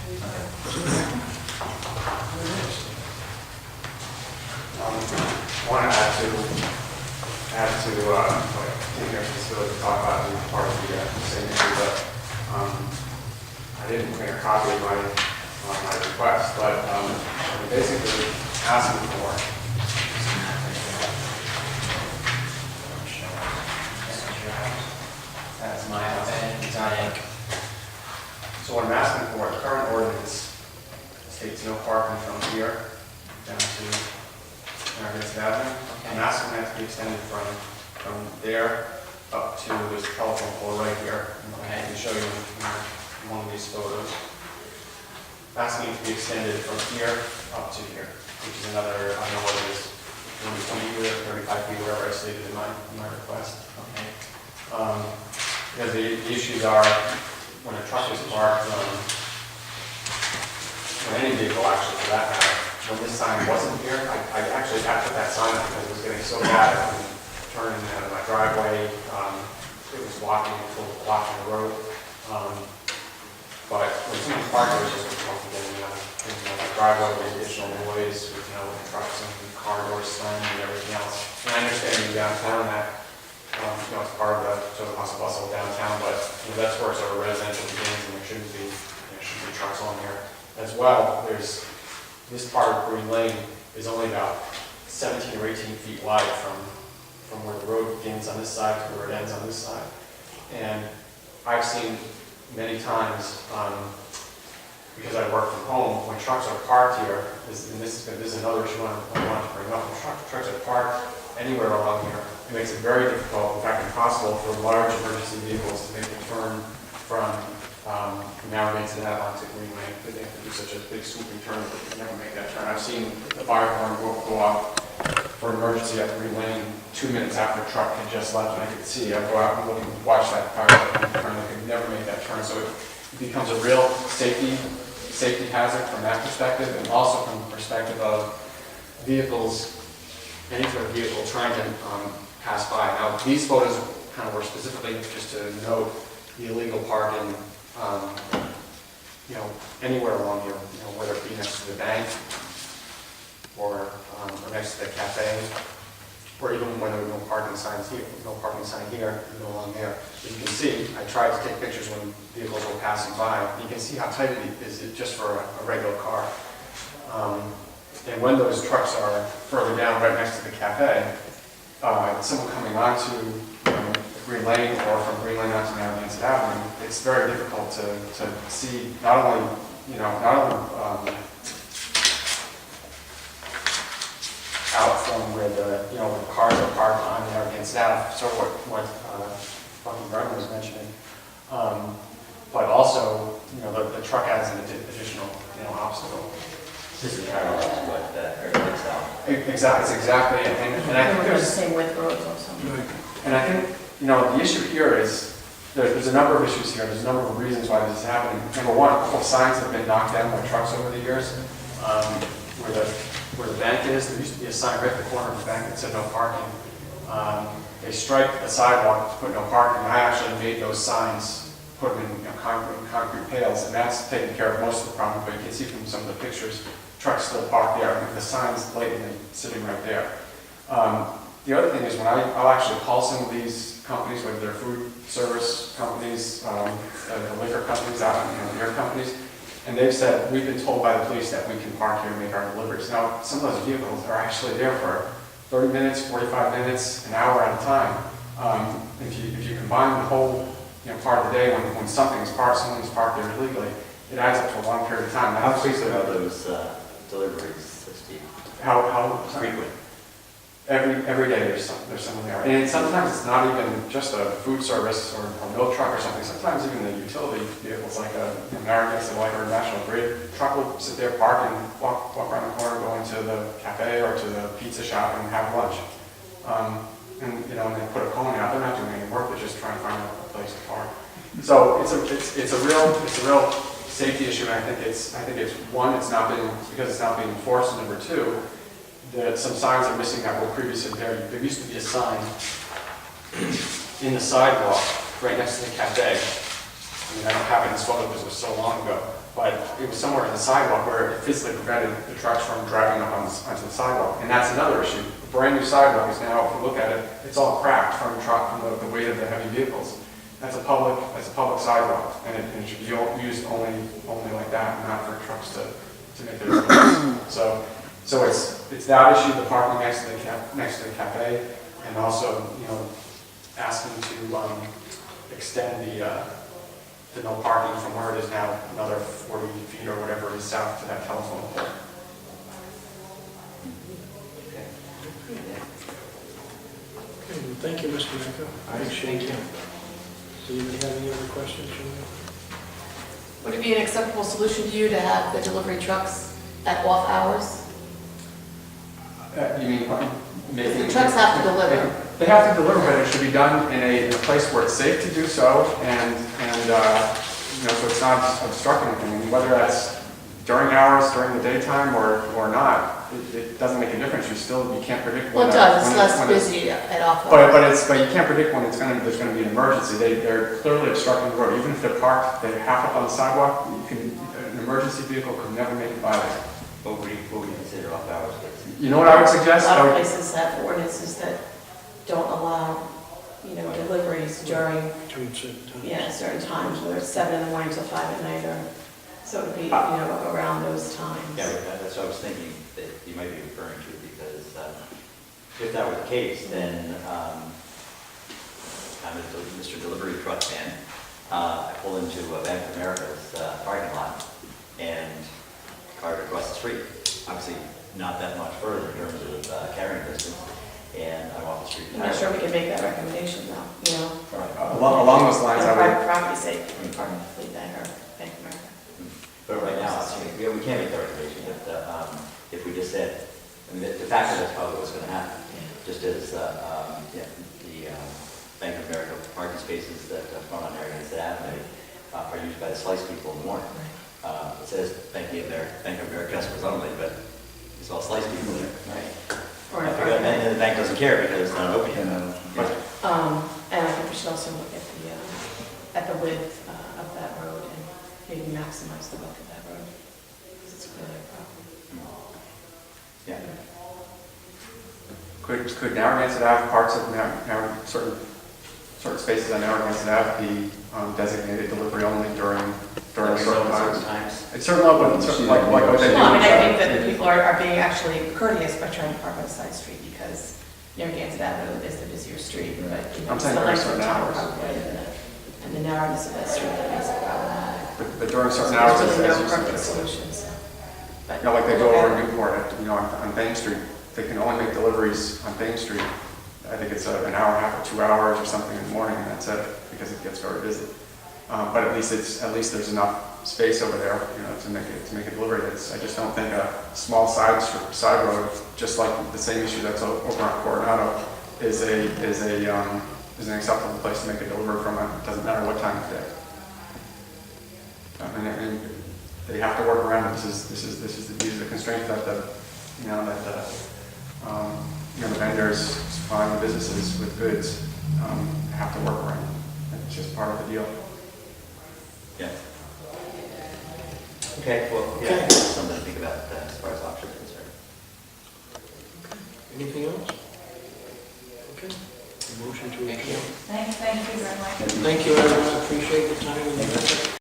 I want to like, continue our facility to talk about the part of the same issue, but I didn't make a copy of my request, but I'm basically asking for. That's my house, and it's on it. So what I'm asking for, the current ordinance states no parking from here down to Margaret's Avenue. Okay. I'm asking that to be extended from there up to this telephone pole right here. I can show you in one of these photos. I'm asking it to be extended from here up to here, which is another, I don't know what it is, 20 feet or 35 feet, whatever I stated in my request. Okay. Because the issues are, when a truck is parked, when any vehicle actually for that matter, when this sign wasn't here, I actually had to put that sign up because it was getting so bad. I couldn't turn out of my driveway. It was blocking the road. But when someone's parked, it was just difficult to get in my driveway with additional noise, with with trucks and car doors slamming and everything else. And I understand you downtown that it's part of the sort of hustle bustle downtown, but that's where sort of residential begins, and there shouldn't be trucks on there as well. There's this part of Green Lane is only about 17 or 18 feet wide from where the road begins on this side to where it ends on this side. And I've seen many times, because I work from home, when trucks are parked here, and this is another issue I wanted to bring up, when trucks are parked anywhere along here, it makes it very difficult, in fact impossible, for large emergency vehicles to make a turn from Narragansett onto Green Lane, because they have to do such a big swooping turn that they can never make that turn. I've seen the fire horn go off for an emergency at Green Lane 2 minutes after a truck had just left, and I could see, I'd go out and look and watch that fire horn turn, they could never make that turn. So it becomes a real safety hazard from that perspective, and also from the perspective of vehicles, any sort of vehicle trying to pass by. Now, these photos kind of were specifically just to note the illegal parking, anywhere along here, whether it be next to the bank or next to the cafe, or even when there were no parking signs here, no parking sign here, no along there. As you can see, I tried to take pictures when vehicles were passing by. You can see how tight it is just for a regular car. And when those trucks are further down right next to the cafe, someone coming onto Green Lane or from Green Lane onto Narragansett Avenue, it's very difficult to see not only out from where the cars are parked on Narragansett Avenue, sort of what Brennan was mentioning, but also the truck adds an additional obstacle. This is parallel to what everybody's out. Exactly, it's exactly, and I think there's the same width roads also. And I think, the issue here is, there's a number of issues here, there's a number of reasons why this is happening. Number one, a couple of signs have been knocked down by trucks over the years. Where the bank is, there used to be a sign right at the corner of the bank that said no parking. They striped the sidewalk to put no parking. I actually made those signs, put them in concrete pails, and that's taken care of most of the problem, but you can see from some of the pictures, trucks still parked there, and the sign's blatantly sitting right there. The other thing is when I'll actually call some of these companies, whether they're food service companies, the liquor companies, beer companies, and they've said, we've been told by the police that we can park here and make our deliveries. Now, some of those vehicles are actually there for 30 minutes, 45 minutes, an hour at a time. If you combine the whole part of the day when something's parked, someone's parked there illegally, it adds up to a long period of time. How frequent are those deliveries, Steve? How Frequent. Every day there's someone there. And sometimes it's not even just a food service or a milk truck or something. Sometimes even the utility vehicles like a Narragansett or National Grid truck will sit there, park, and walk around the corner, go into the cafe or to the pizza shop and have lunch. And they put a cone out. They're not doing any work. They're just trying to find a place to park. So it's a real safety issue. And I think it's one, it's not being enforced. And number two, that some signs are missing that were previously there. There used to be a sign in the sidewalk right next to the cafe. I don't have it in this photo because it was so long ago. but it was somewhere in the sidewalk where it physically prevented the trucks from driving up onto the sidewalk. And that's another issue. The brand new sidewalk is now, if you look at it, it's all cracked from the weight of the heavy vehicles. That's a public sidewalk, and it should be used only like that, not for trucks to make their deliveries. So it's that issue, the parking next to the cafe, and also, asking to extend the no parking from where it is now, another 40 feet or whatever is south to that telephone pole. Okay, well, thank you, Mr. Mecca. Appreciate it. Does anybody have any other questions? Would it be an acceptable solution to you to have the delivery trucks at off hours? You mean making... The trucks have to deliver. They have to deliver, but it should be done in a place where it's safe to do so, and so it's not obstructing anything. And whether that's during hours, during the daytime, or not, it doesn't make a difference. You can't predict when. Well, it does. It's less busy at off But hours. you can't predict when there's going to be an emergency. They're clearly obstructing the road. Even if they're parked, they're half up on the sidewalk. An emergency vehicle could never make it by there. What would you consider off hours? You know what I would suggest? A lot of places have ordinances that don't allow, deliveries during, certain times, whether it's 7 in the morning till 5 at night, or so it would be, around those times. Yeah, that's what I was thinking that you might be referring to, because if that were the case, then I'm a Mr. Delivery Truck man. I pull into Bank of America's parking lot and car across the street. Obviously, not that much further in terms of carrying distance, and I'm off the street. I'm not sure we can make that recommendation, though, Along those lines, I would... private property safety department, Fleet Bank or Bank of America. But right now, we can't make that recommendation, but if we just said, the fact that that's probably what's going to happen, just as the Bank of America parking spaces that front on Narragansett Avenue are used by the slice people in the morning. It says Bank of America customers only, but it's all slice people there. Right. And the bank doesn't care because it's not open yet. And I think we should also look at the width of that road and maybe maximize the width of that road, because it's clearly a problem. Yeah. Could Narragansett Ave, parts of certain spaces on Narragansett Ave be designated delivery only during certain times? It's certain like what they do. Well, I think that the people are being actually courteous by trying to park on a side street, because Narragansett Avenue is the busier street, but I'm saying during certain hours. And the narrowness of that street that makes it problematic. But during certain hours, There's really no it's perfect solution, so. like they go over Newport, on Bank Street, they can only make deliveries on Bank Street. I think it's an hour and a half or 2 hours or something in the morning, and that's it, because it gets very busy. But at least there's enough space over there, to make a delivery. I just don't think a small side road, just like the same issue that's over on Coronado, is an acceptable place to make a delivery from. It doesn't matter what time of day. And they have to work around it. These are the constraints that the vendors supplying the businesses with goods have to work around. It's just part of the deal. Yeah. Okay, well, yeah, something to think about as far as options are concerned. Anything else? Okay. Motion to adjourn. Thank you very much. Thank you, everyone. Appreciate the time and the effort.